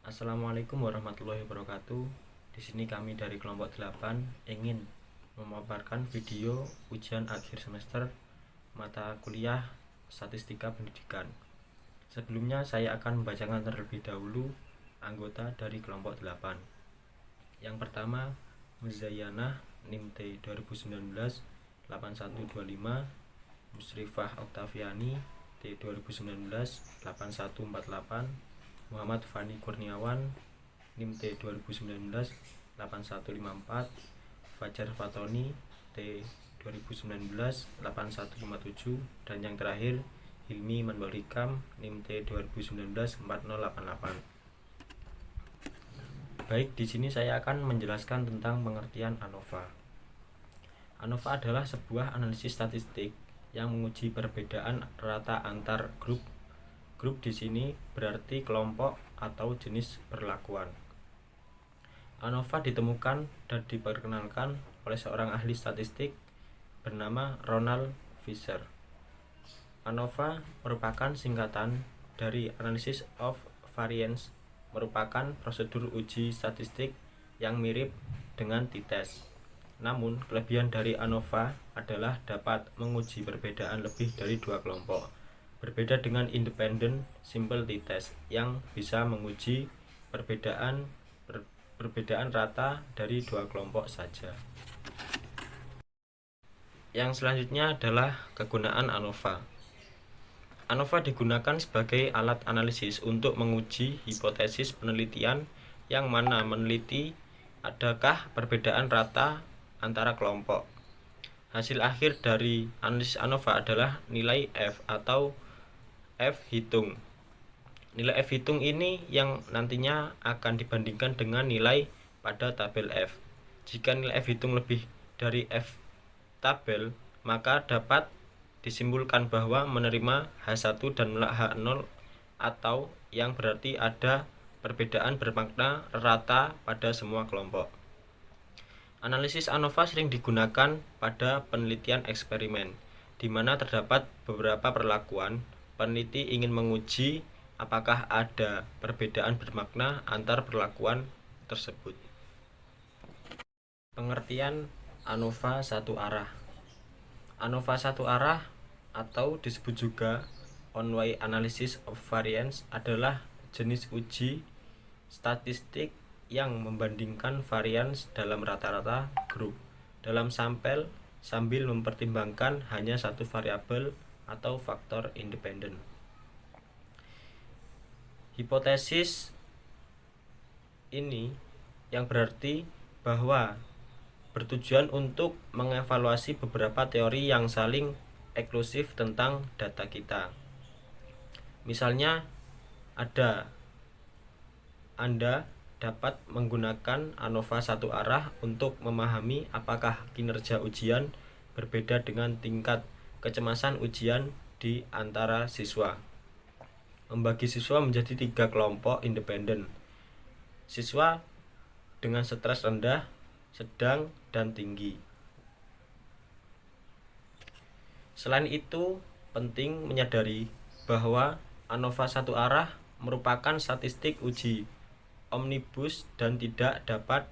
Assalamualaikum warahmatullahi wabarakatuh. Di sini kami dari kelompok 8 ingin memaparkan video ujian akhir semester mata kuliah Statistika Pendidikan. Sebelumnya saya akan membacakan terlebih dahulu anggota dari kelompok 8. Yang pertama, Muzayyanah NIM T 2019 8125, Musrifah Oktaviani T 2019 8148, Muhammad Fani Kurniawan NIM T 2019 8154, Fajar Fatoni T 2019 8157, dan yang terakhir Hilmi Manbalikam NIM T 2019 4088. Baik, di sini saya akan menjelaskan tentang pengertian ANOVA. ANOVA adalah sebuah analisis statistik yang menguji perbedaan rata antar grup. Grup di sini berarti kelompok atau jenis perlakuan. ANOVA ditemukan dan diperkenalkan oleh seorang ahli statistik bernama Ronald Fisher. ANOVA merupakan singkatan dari Analysis of Variance, merupakan prosedur uji statistik yang mirip dengan t-test. Namun, kelebihan dari ANOVA adalah dapat menguji perbedaan lebih dari dua kelompok. Berbeda dengan independent simple t-test yang bisa menguji perbedaan rata dari dua kelompok saja. Yang selanjutnya adalah kegunaan ANOVA. ANOVA digunakan sebagai alat analisis untuk menguji hipotesis penelitian yang mana meneliti adakah perbedaan rata antara kelompok. Hasil akhir dari analisis ANOVA adalah nilai F atau F hitung. Nilai F hitung ini yang nantinya akan dibandingkan dengan nilai pada tabel F. Jika nilai F hitung lebih dari F tabel, maka dapat disimpulkan bahwa menerima H1 dan menolak H0, atau yang berarti ada perbedaan bermakna rata pada semua kelompok. Analisis ANOVA sering digunakan pada penelitian eksperimen, di mana terdapat beberapa perlakuan. Peneliti ingin menguji apakah ada perbedaan bermakna antar perlakuan tersebut. Pengertian ANOVA satu arah. ANOVA satu arah atau disebut juga on-way analysis of variance adalah jenis uji statistik yang membandingkan varians dalam rata-rata grup dalam sampel sambil mempertimbangkan hanya satu variabel atau faktor independen. Hipotesis ini yang berarti bahwa bertujuan untuk mengevaluasi beberapa teori yang saling eksklusif tentang data kita. Misalnya, Anda dapat menggunakan ANOVA satu arah untuk memahami apakah kinerja ujian berbeda dengan tingkat kecemasan ujian di antara siswa. Membagi siswa menjadi 3 kelompok independen. Siswa dengan stres rendah, sedang, dan tinggi. Selain itu, penting menyadari bahwa ANOVA satu arah merupakan statistik uji omnibus dan tidak dapat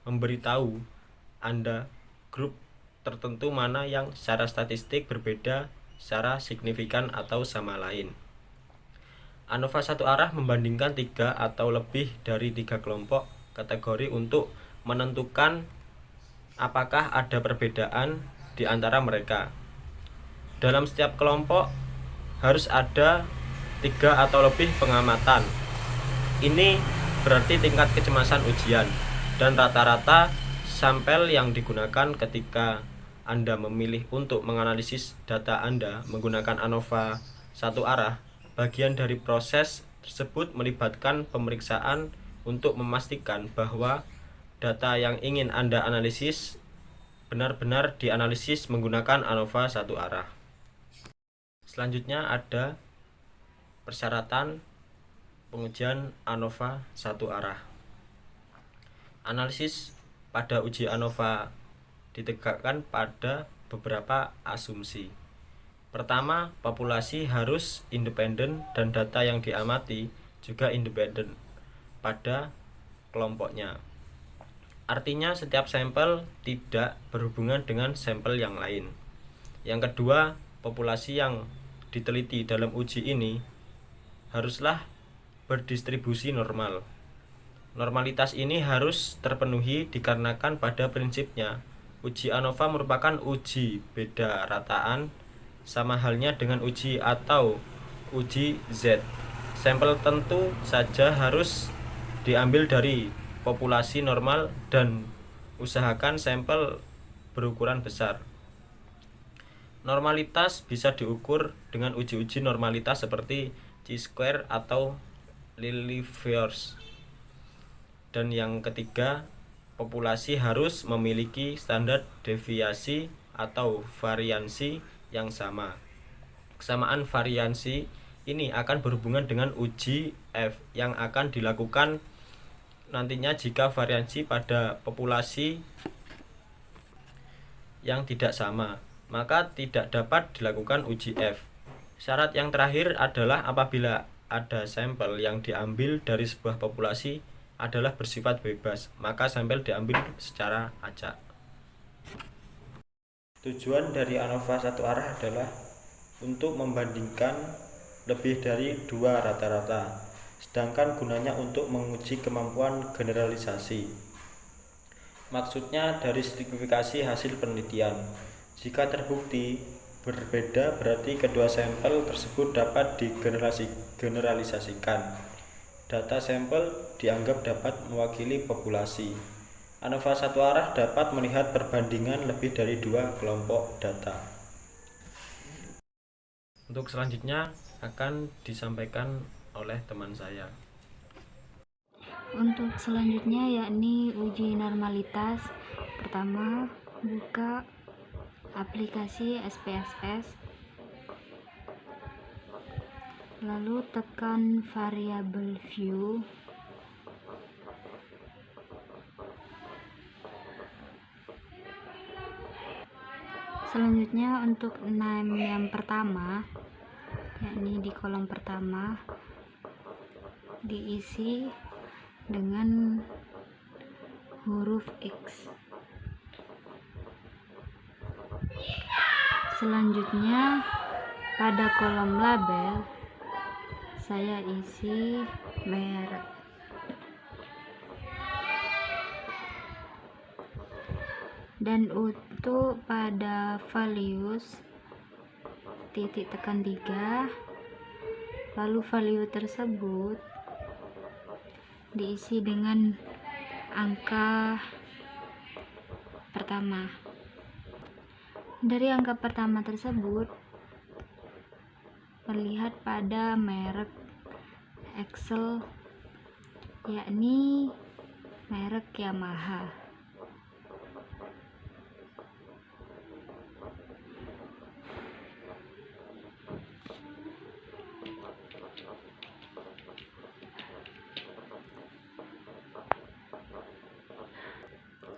memberitahu Anda grup tertentu mana yang secara statistik berbeda secara signifikan atau sama lain. ANOVA satu arah membandingkan 3 atau lebih dari 3 kelompok kategori untuk menentukan apakah ada perbedaan di antara mereka. Dalam setiap kelompok harus ada 3 atau lebih pengamatan. Ini berarti tingkat kecemasan ujian dan rata-rata sampel yang digunakan ketika Anda memilih untuk menganalisis data Anda menggunakan ANOVA satu arah. Bagian dari proses tersebut melibatkan pemeriksaan untuk memastikan bahwa data yang ingin Anda analisis benar-benar dianalisis menggunakan ANOVA satu arah. Selanjutnya ada persyaratan pengujian ANOVA satu arah. Analisis pada uji ANOVA ditegakkan pada beberapa asumsi. Pertama, populasi harus independen dan data yang diamati juga independen. pada kelompoknya. Artinya setiap sampel tidak berhubungan dengan sampel yang lain. Yang kedua, populasi yang diteliti dalam uji ini haruslah berdistribusi normal. Normalitas ini harus terpenuhi dikarenakan pada prinsipnya uji ANOVA merupakan uji beda rataan, sama halnya dengan uji atau uji Z. Sampel tentu saja harus diambil dari populasi normal dan usahakan sampel berukuran besar. Normalitas bisa diukur dengan uji-uji normalitas seperti chi-square atau Lilliefors. Dan yang ketiga, populasi harus memiliki standar deviasi atau variansi yang sama. Kesamaan variansi ini akan berhubungan dengan uji F yang akan dilakukan nantinya jika variansi pada populasi yang tidak sama, maka tidak dapat dilakukan uji F. Syarat yang terakhir adalah apabila ada sampel yang diambil dari sebuah populasi adalah bersifat bebas, maka sampel diambil secara acak. Tujuan dari ANOVA satu arah adalah untuk membandingkan lebih dari dua rata-rata, sedangkan gunanya untuk menguji kemampuan generalisasi. Maksudnya dari stratifikasi hasil penelitian. Jika terbukti berbeda, berarti kedua sampel tersebut dapat digeneralisasikan. Data sampel dianggap dapat mewakili populasi. ANOVA satu arah dapat melihat perbandingan lebih dari dua kelompok data. Untuk selanjutnya akan disampaikan oleh teman saya. Untuk selanjutnya yakni uji normalitas. Pertama, buka aplikasi SPSS, lalu tekan variable view, selanjutnya untuk name yang pertama yakni di kolom pertama diisi dengan huruf X. Selanjutnya pada kolom label saya isi merek. Dan untuk pada values titik tekan 3, lalu value tersebut diisi dengan angka pertama. Dari angka pertama tersebut terlihat pada merek Excel yakni merek Yamaha.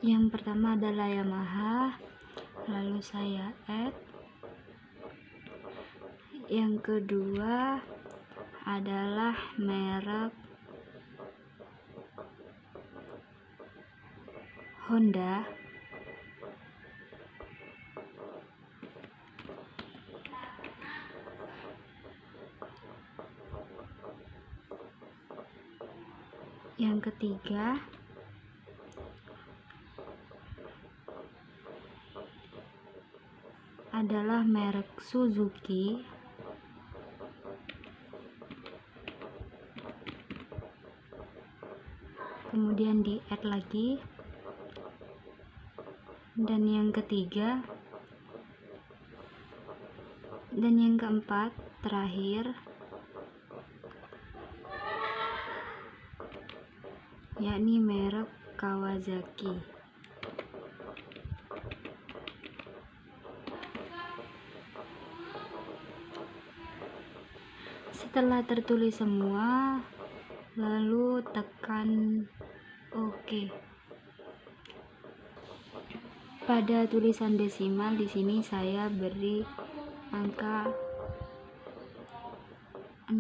Yang pertama adalah Yamaha, lalu saya add. Yang kedua adalah merek Honda. Yang ketiga adalah merek Suzuki. Kemudian di add lagi. Dan yang ketiga dan yang keempat terakhir yakni merek Kawasaki. Setelah tertulis semua, lalu tekan OK. Pada tulisan desimal di sini saya beri angka 0.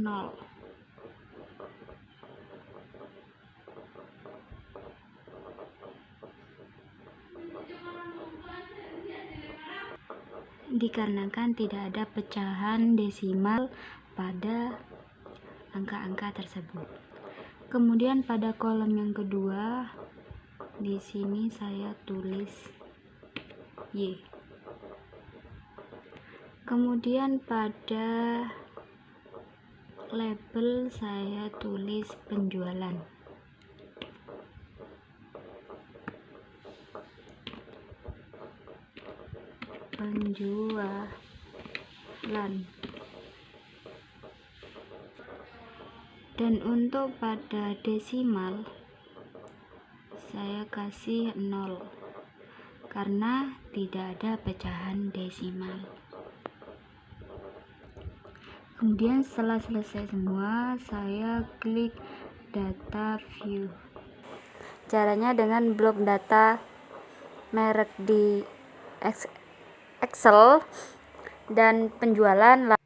dikarenakan tidak ada pecahan desimal pada angka-angka tersebut. Kemudian pada kolom yang kedua, di sini saya tulis Y. Kemudian pada label saya tulis penjualan. Dan untuk pada desimal saya kasih 0 karena tidak ada pecahan desimal. Kemudian setelah selesai semua, saya klik data view. Caranya dengan blok data merek di Excel dan penjualan.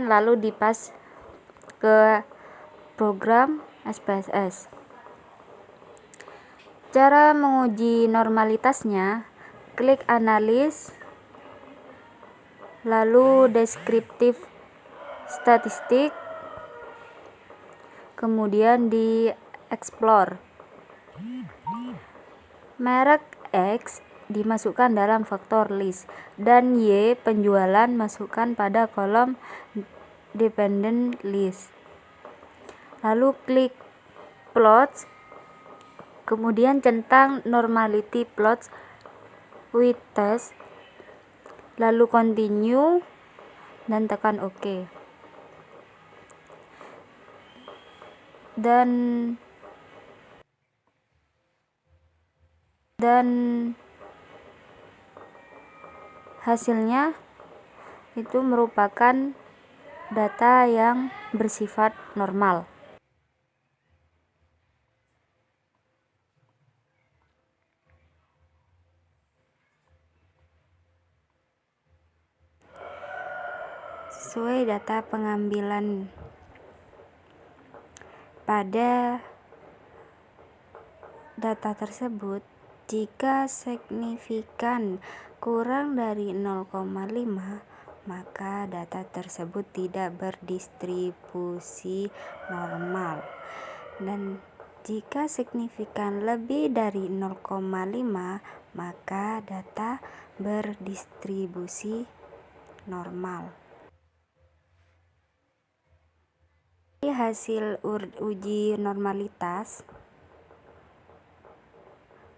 Lalu dipas ke program SPSS. Cara menguji normalitasnya, klik analis, lalu deskriptif statistik, kemudian di explore. Merek X dimasukkan dalam faktor list dan Y penjualan masukkan pada kolom dependent list. Lalu klik plots, kemudian centang normality plots with test, lalu continue dan tekan OK. Dan hasilnya itu merupakan data yang bersifat normal. Sesuai data pengambilan pada data tersebut, jika signifikan kurang dari 0,5, maka data tersebut tidak berdistribusi normal. Dan jika signifikan lebih dari 0,5, maka data berdistribusi normal. Hasil uji normalitas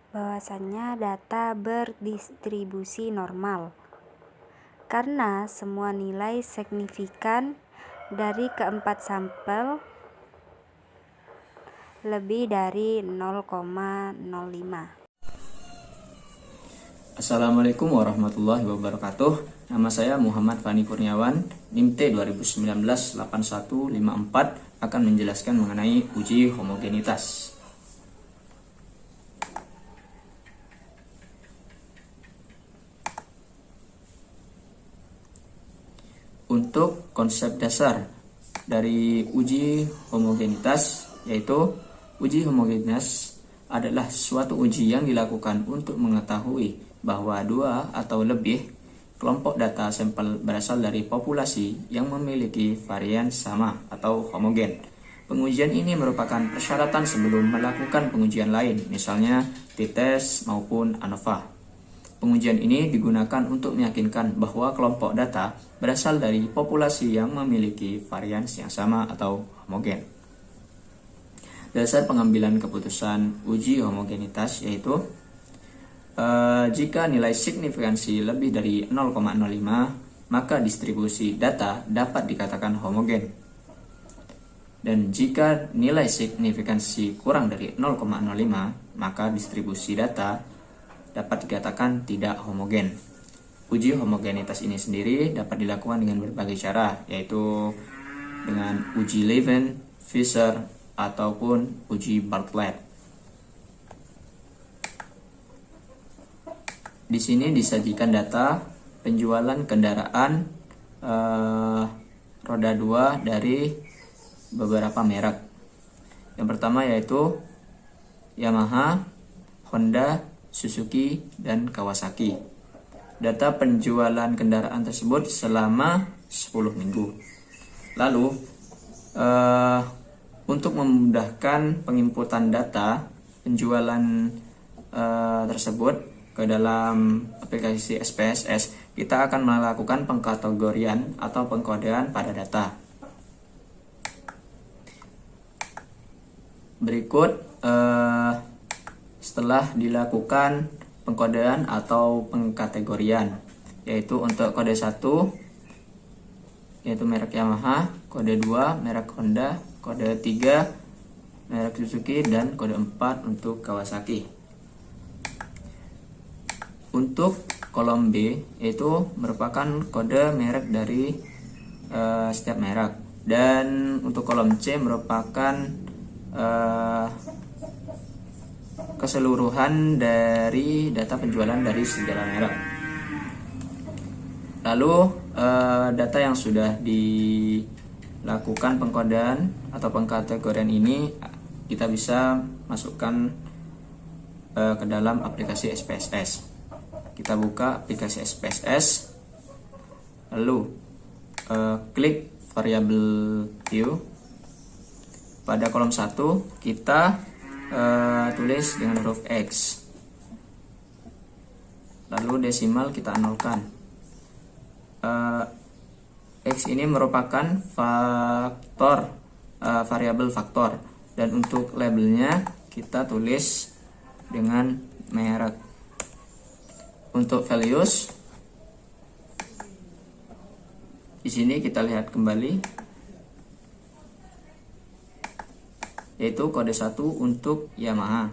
bahwasannya data berdistribusi normal karena semua nilai signifikan dari keempat sampel lebih dari 0,05. Assalamualaikum warahmatullahi wabarakatuh. Nama saya Muhammad Fani Kurniawan, NIM T 2019-8154, akan menjelaskan mengenai uji homogenitas. Untuk konsep dasar dari uji homogenitas, yaitu uji homogenitas adalah suatu uji yang dilakukan untuk mengetahui bahwa dua atau lebih kelompok data sampel berasal dari populasi yang memiliki varian sama atau homogen. Pengujian ini merupakan persyaratan sebelum melakukan pengujian lain, misalnya t-test maupun ANOVA. Pengujian ini digunakan untuk meyakinkan bahwa kelompok data berasal dari populasi yang memiliki varian yang sama atau homogen. Dasar pengambilan keputusan uji homogenitas yaitu jika nilai signifikansi lebih dari 0,05, maka distribusi data dapat dikatakan homogen. Dan jika nilai signifikansi kurang dari 0,05, maka distribusi data dapat dikatakan tidak homogen. Uji homogenitas ini sendiri dapat dilakukan dengan berbagai cara, yaitu dengan uji Levin, Fisher, ataupun uji Bartlett. Di sini disajikan data penjualan kendaraan roda 2 dari beberapa merek. Yang pertama yaitu Yamaha, Honda, Suzuki, dan Kawasaki. Data penjualan kendaraan tersebut selama 10 minggu. Lalu untuk memudahkan penginputan data penjualan tersebut ke dalam aplikasi SPSS, kita akan melakukan pengkategorian atau pengkodean pada data. Berikut setelah dilakukan pengkodean atau pengkategorian, yaitu untuk kode 1 yaitu merek Yamaha, kode 2 merek Honda, kode 3 merek Suzuki, dan kode 4 untuk Kawasaki. Untuk kolom B yaitu merupakan kode merek dari setiap merek, dan untuk kolom C merupakan keseluruhan dari data penjualan dari segala merek. Lalu data yang sudah dilakukan pengkodean atau pengkategorian ini kita bisa masukkan ke dalam aplikasi SPSS. Kita buka aplikasi SPSS, lalu klik variable view. Pada kolom 1 kita tulis dengan huruf X, lalu desimal kita nolkan. X ini merupakan faktor, variabel faktor, dan untuk labelnya kita tulis dengan merek. Untuk values di sini kita lihat kembali, yaitu kode 1 untuk Yamaha.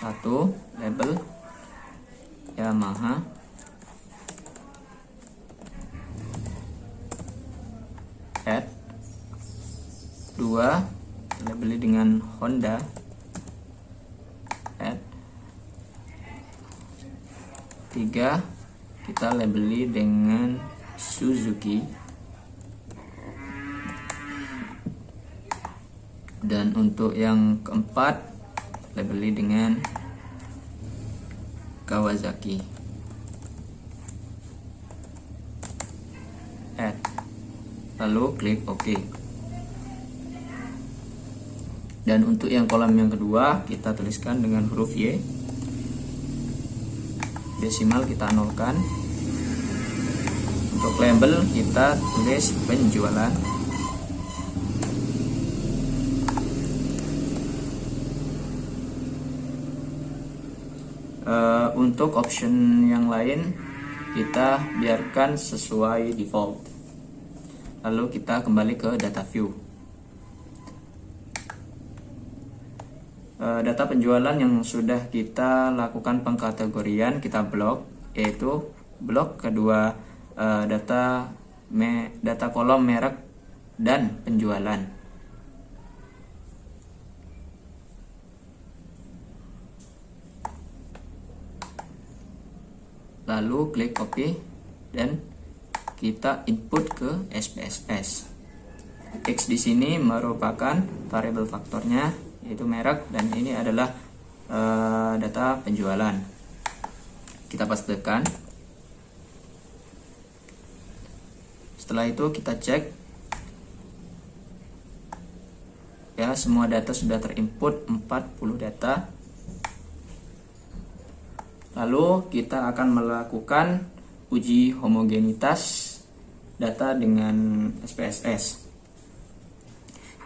1 label Yamaha, add 2 labeli dengan Honda, add 3 kita labeli dengan Suzuki, dan untuk yang keempat labeli dengan Kawasaki, add, lalu klik OK. Dan untuk yang kolom yang kedua kita tuliskan dengan huruf Y, desimal kita nolkan. Untuk label kita tulis penjualan. Untuk option yang lain kita biarkan sesuai default. Lalu kita kembali ke data view. Data penjualan yang sudah kita lakukan pengkategorian kita blok, yaitu blok kedua data kolom merek dan penjualan. Lalu klik copy dan kita input ke SPSS. X di sini merupakan variabel faktornya, yaitu merek, dan ini adalah data penjualan. Kita pastekan. Setelah itu kita cek ya, semua data sudah terinput 40 data. Lalu kita akan melakukan uji homogenitas data dengan SPSS,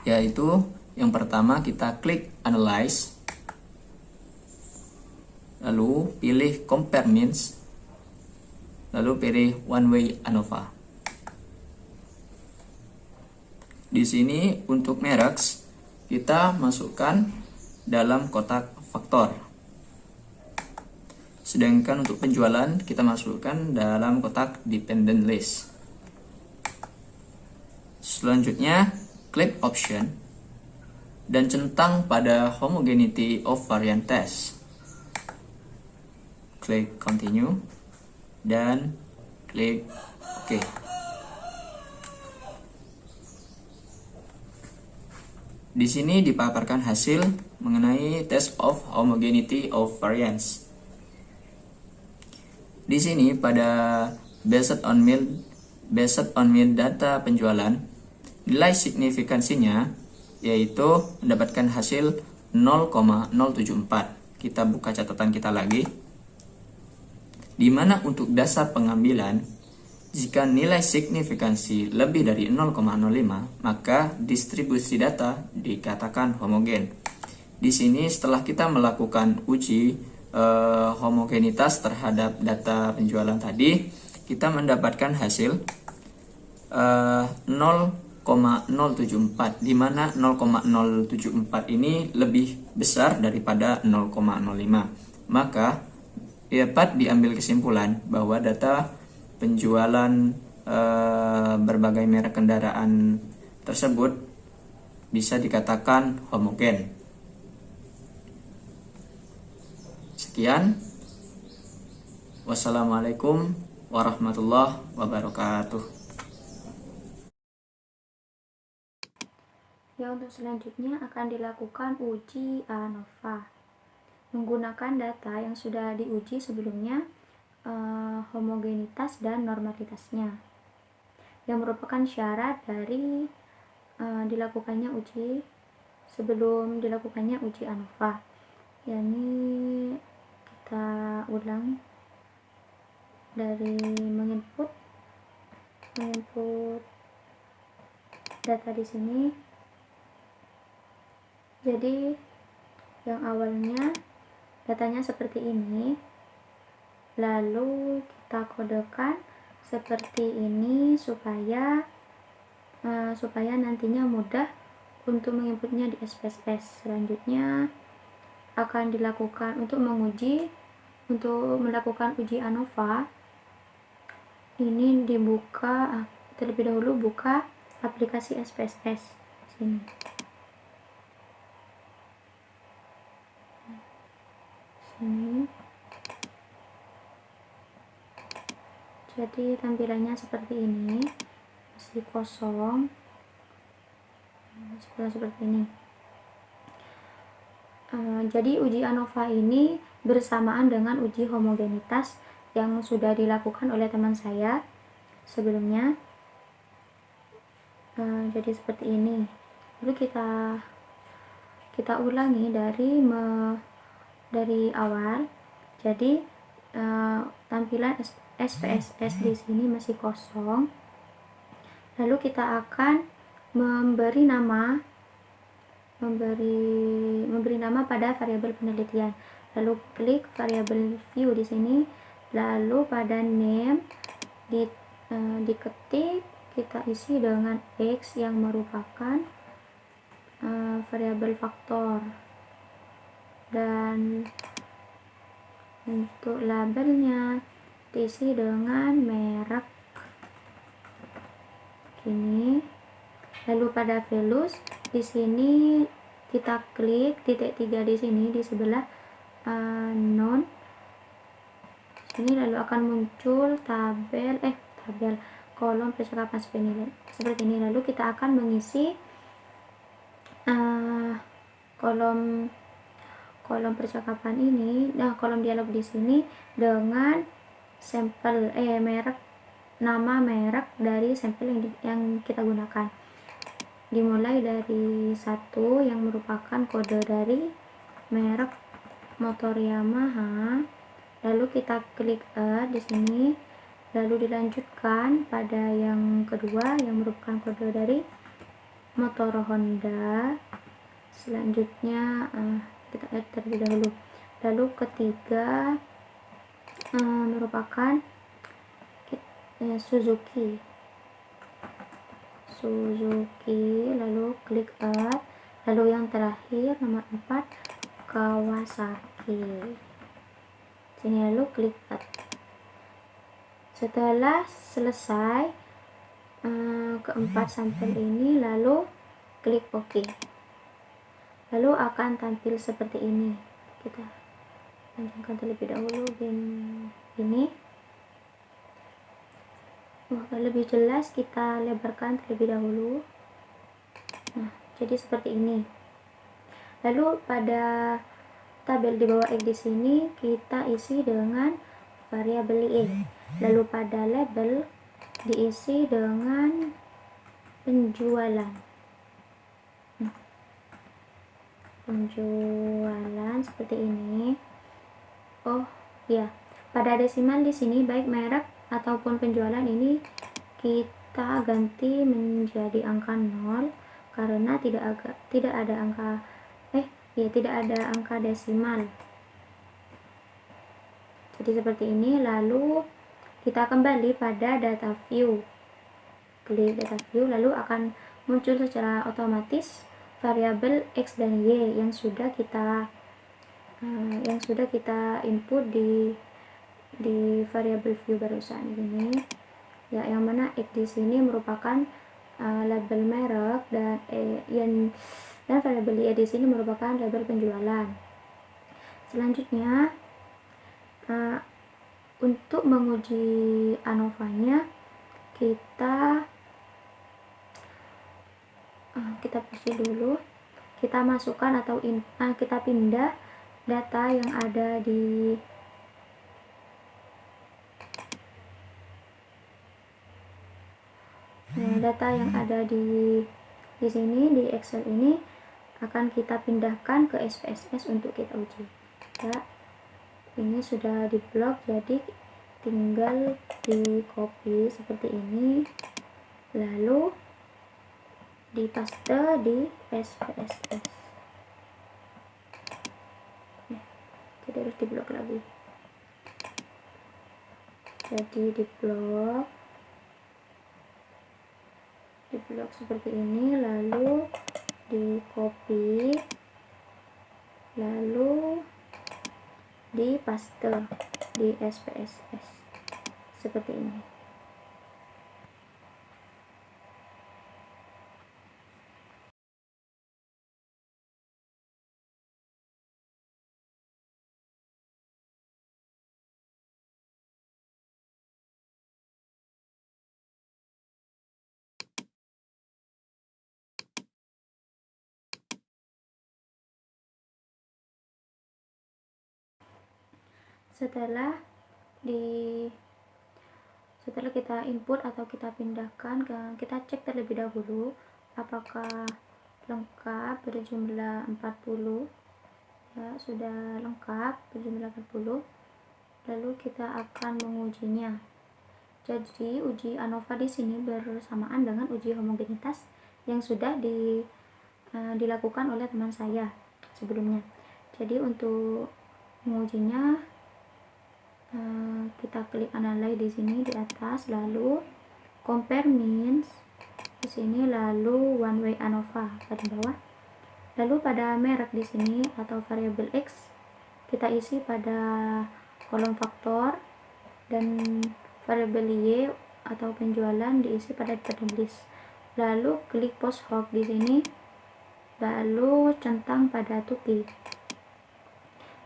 yaitu yang pertama kita klik Analyze, lalu pilih Compare Means, lalu pilih one way ANOVA. Di sini untuk merek kita masukkan dalam kotak faktor. Sedangkan untuk penjualan kita masukkan dalam kotak dependent list. Selanjutnya, klik option dan centang pada homogeneity of variant test. Klik continue dan klik OK. Di sini dipaparkan hasil mengenai test of homogeneity of variance. Di sini pada based on mean data penjualan, nilai signifikansinya yaitu mendapatkan hasil 0,074. Kita buka catatan kita lagi. Di mana untuk dasar pengambilan, jika nilai signifikansi lebih dari 0,05, maka distribusi data dikatakan homogen. Di sini setelah kita melakukan uji homogenitas terhadap data penjualan tadi, kita mendapatkan hasil 0,074, di mana 0,074 ini lebih besar daripada 0,05. Maka dapat diambil kesimpulan bahwa data penjualan berbagai merek kendaraan tersebut bisa dikatakan homogen. Sekian. Wassalamualaikum warahmatullahi wabarakatuh. Ya, untuk selanjutnya akan dilakukan uji ANOVA menggunakan data yang sudah diuji sebelumnya, homogenitas dan normalitasnya, yang merupakan syarat dari dilakukannya uji sebelum dilakukannya uji ANOVA. Yakni kita ulang dari menginput data di sini. Jadi yang awalnya datanya seperti ini, lalu kita kodekan seperti ini supaya nantinya mudah untuk menginputnya di SPSS. Selanjutnya akan dilakukan untuk melakukan uji ANOVA. Ini dibuka terlebih dahulu, buka aplikasi SPSS sini. Jadi tampilannya seperti ini, masih kosong, seperti ini. Jadi uji ANOVA ini bersamaan dengan uji homogenitas yang sudah dilakukan oleh teman saya sebelumnya. Jadi seperti ini. Lalu kita ulangi dari awal. Jadi tampilan SPSS di sini masih kosong. Lalu kita akan memberi nama pada variabel penelitian. Lalu klik variabel view di sini. Lalu pada name diketik, kita isi dengan X yang merupakan variabel faktor. Dan untuk labelnya diisi dengan merek ini. Lalu pada values di sini kita klik titik 3 di sini di sebelah non sini, lalu akan muncul tabel kolom percakapan seperti ini. Lalu kita akan mengisi kolom percakapan ini, kolom dialog di sini dengan sampel nama merek dari sampel yang kita gunakan. Dimulai dari 1 yang merupakan kode dari merek motor Yamaha. Lalu kita klik add di sini. Lalu dilanjutkan pada yang kedua yang merupakan kode dari motor Honda. Selanjutnya kita add terlebih dahulu. Lalu ketiga merupakan Suzuki, lalu klik add, lalu yang terakhir nomor 4 Kawasaki. Sini lalu klik add. Setelah selesai keempat sampel ini, lalu klik OK. Lalu akan tampil seperti ini. Kita panjangkan terlebih dahulu ini. Lebih jelas kita lebarkan terlebih dahulu. Nah, jadi seperti ini. Lalu pada tabel di bawah X di sini kita isi dengan variabel E. Lalu pada label diisi dengan penjualan. Penjualan seperti ini. Oh ya, pada desimal di sini baik merek ataupun penjualan ini kita ganti menjadi angka 0 karena tidak ada angka desimal. Jadi seperti ini. Lalu kita kembali pada data view. Klik data view, lalu akan muncul secara otomatis variabel X dan Y yang sudah kita input di variabel view barusan ini. Ya, yang mana X di sini merupakan label merek dan variabel Y di sini merupakan label penjualan. Selanjutnya untuk menguji ANOVA-nya kita bersih dulu. Kita masukkan atau kita pindah data yang ada di sini di Excel ini akan kita pindahkan ke SPSS untuk kita uji. Ya, ini sudah diblok, jadi tinggal di copy seperti ini, lalu di paste di SPSS. Jadi harus diblok lagi. Jadi diblok seperti ini, lalu di copy, lalu di paste di SPSS seperti ini. Setelah kita input atau kita pindahkan kita cek terlebih dahulu apakah lengkap berjumlah 40. Ya, sudah lengkap berjumlah 40. Lalu kita akan mengujinya. Jadi uji ANOVA di sini bersamaan dengan uji homogenitas yang sudah dilakukan oleh teman saya sebelumnya. Jadi untuk mengujinya kita klik analyze di sini di atas, lalu compare means di sini, lalu one way ANOVA pada bawah. Lalu pada merek di sini atau variabel X kita isi pada kolom faktor, dan variabel Y atau penjualan diisi pada data list. Lalu klik post hoc di sini, lalu centang pada tuki,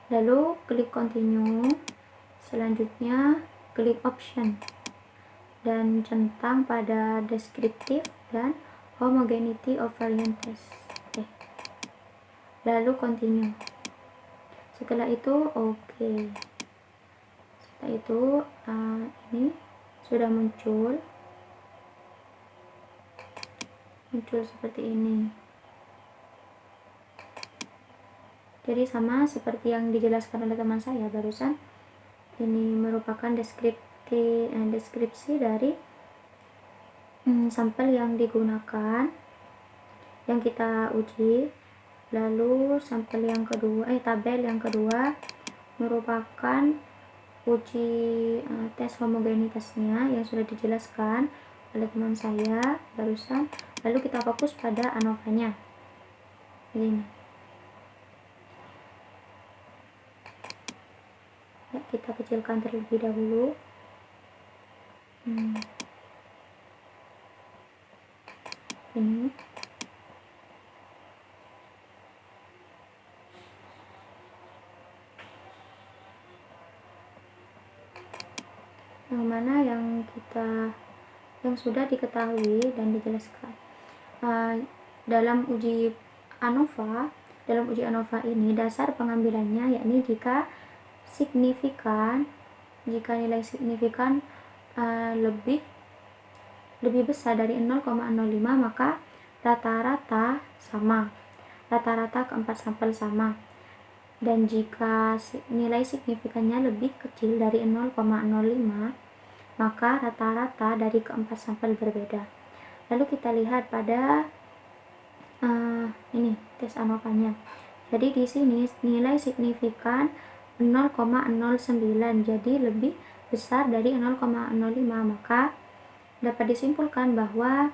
lalu klik continue. Selanjutnya klik option dan centang pada descriptive dan homogeneity of variant test. Lalu continue. Setelah itu oke. Setelah itu ini sudah muncul seperti ini. Jadi sama seperti yang dijelaskan oleh teman saya barusan. Ini merupakan deskripsi dari sampel yang digunakan, yang kita uji. Lalu sampel yang kedua, tabel yang kedua merupakan uji tes homogenitasnya yang sudah dijelaskan oleh teman saya barusan. Lalu kita fokus pada ANOVA-nya. Ini. Ya, kita kecilkan terlebih dahulu. Ini. Yang mana yang sudah diketahui dan dijelaskan dalam uji ANOVA. Dalam uji ANOVA ini dasar pengambilannya yakni jika nilai signifikan lebih besar dari 0,05 maka rata-rata sama, rata-rata keempat sampel sama. Dan jika nilai signifikannya lebih kecil dari 0,05 maka rata-rata dari keempat sampel berbeda. Lalu kita lihat pada ini tes ANOVA-nya. Jadi di sini nilai signifikan 0,09, jadi lebih besar dari 0,05, maka dapat disimpulkan bahwa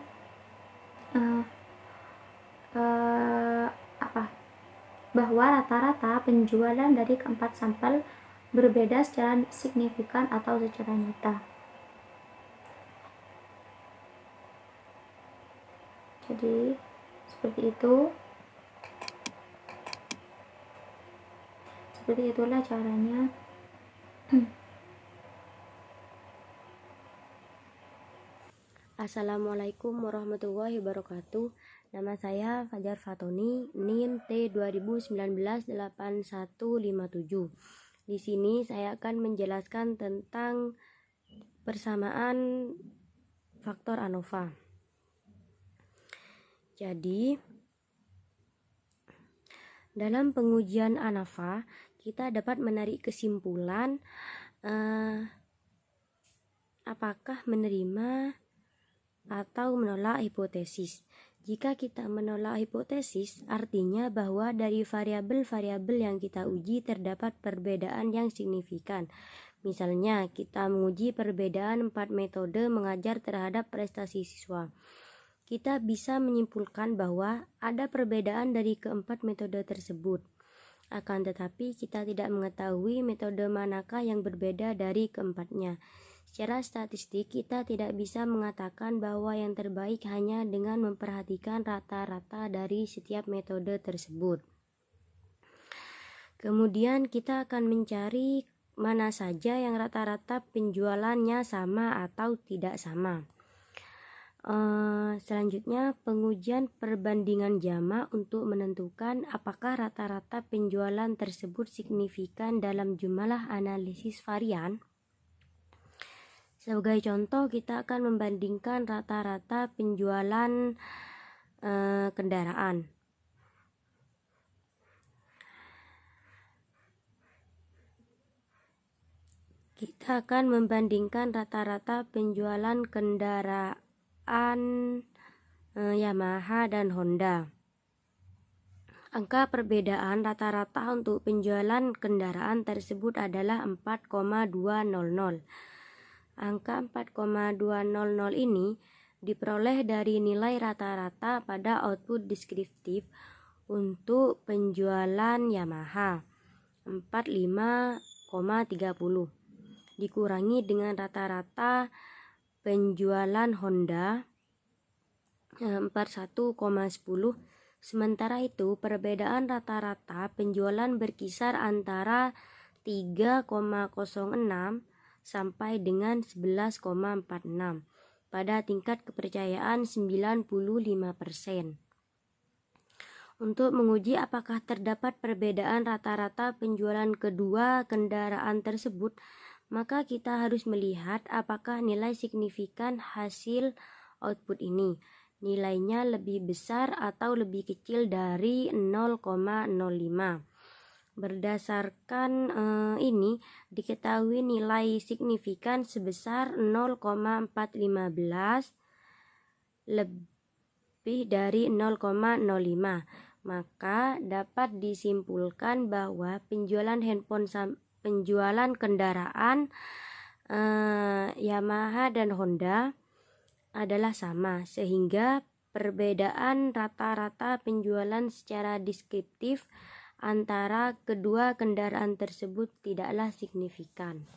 bahwa rata-rata penjualan dari keempat sampel berbeda secara signifikan atau secara nyata. Jadi seperti itu. Seperti itulah caranya. Assalamualaikum warahmatullahi wabarakatuh. Nama saya Fajar Fatoni, NIM T20198157. Di sini saya akan menjelaskan tentang persamaan faktor ANOVA. Jadi, dalam pengujian ANOVA, kita dapat menarik kesimpulan apakah menerima atau menolak hipotesis. Jika kita menolak hipotesis, artinya bahwa dari variabel-variabel yang kita uji terdapat perbedaan yang signifikan. Misalnya, kita menguji perbedaan 4 metode mengajar terhadap prestasi siswa. Kita bisa menyimpulkan bahwa ada perbedaan dari keempat metode tersebut. Akan tetapi, kita tidak mengetahui metode manakah yang berbeda dari keempatnya. Secara statistik, kita tidak bisa mengatakan bahwa yang terbaik hanya dengan memperhatikan rata-rata dari setiap metode tersebut. Kemudian kita akan mencari mana saja yang rata-rata penjualannya sama atau tidak sama. Selanjutnya, pengujian perbandingan jamak untuk menentukan apakah rata-rata penjualan tersebut signifikan dalam jumlah analisis varian. Sebagai contoh, kita akan membandingkan rata-rata penjualan kendaraan. Kita akan membandingkan rata-rata penjualan kendaraan Yamaha dan Honda. Angka perbedaan rata-rata untuk penjualan kendaraan tersebut adalah 4,200. Angka 4,200 ini diperoleh dari nilai rata-rata pada output deskriptif untuk penjualan Yamaha 45,30 dikurangi dengan rata-rata penjualan Honda 41,10. Sementara itu, perbedaan rata-rata penjualan berkisar antara 3,06 sampai dengan 11,46 pada tingkat kepercayaan 95%. Untuk menguji apakah terdapat perbedaan rata-rata penjualan kedua kendaraan tersebut, maka kita harus melihat apakah nilai signifikan hasil output ini nilainya lebih besar atau lebih kecil dari 0,05. Berdasarkan ini diketahui nilai signifikan sebesar 0,415 lebih dari 0,05. Maka dapat disimpulkan bahwa penjualan handphone penjualan kendaraan Yamaha dan Honda adalah sama, sehingga perbedaan rata-rata penjualan secara deskriptif antara kedua kendaraan tersebut tidaklah signifikan.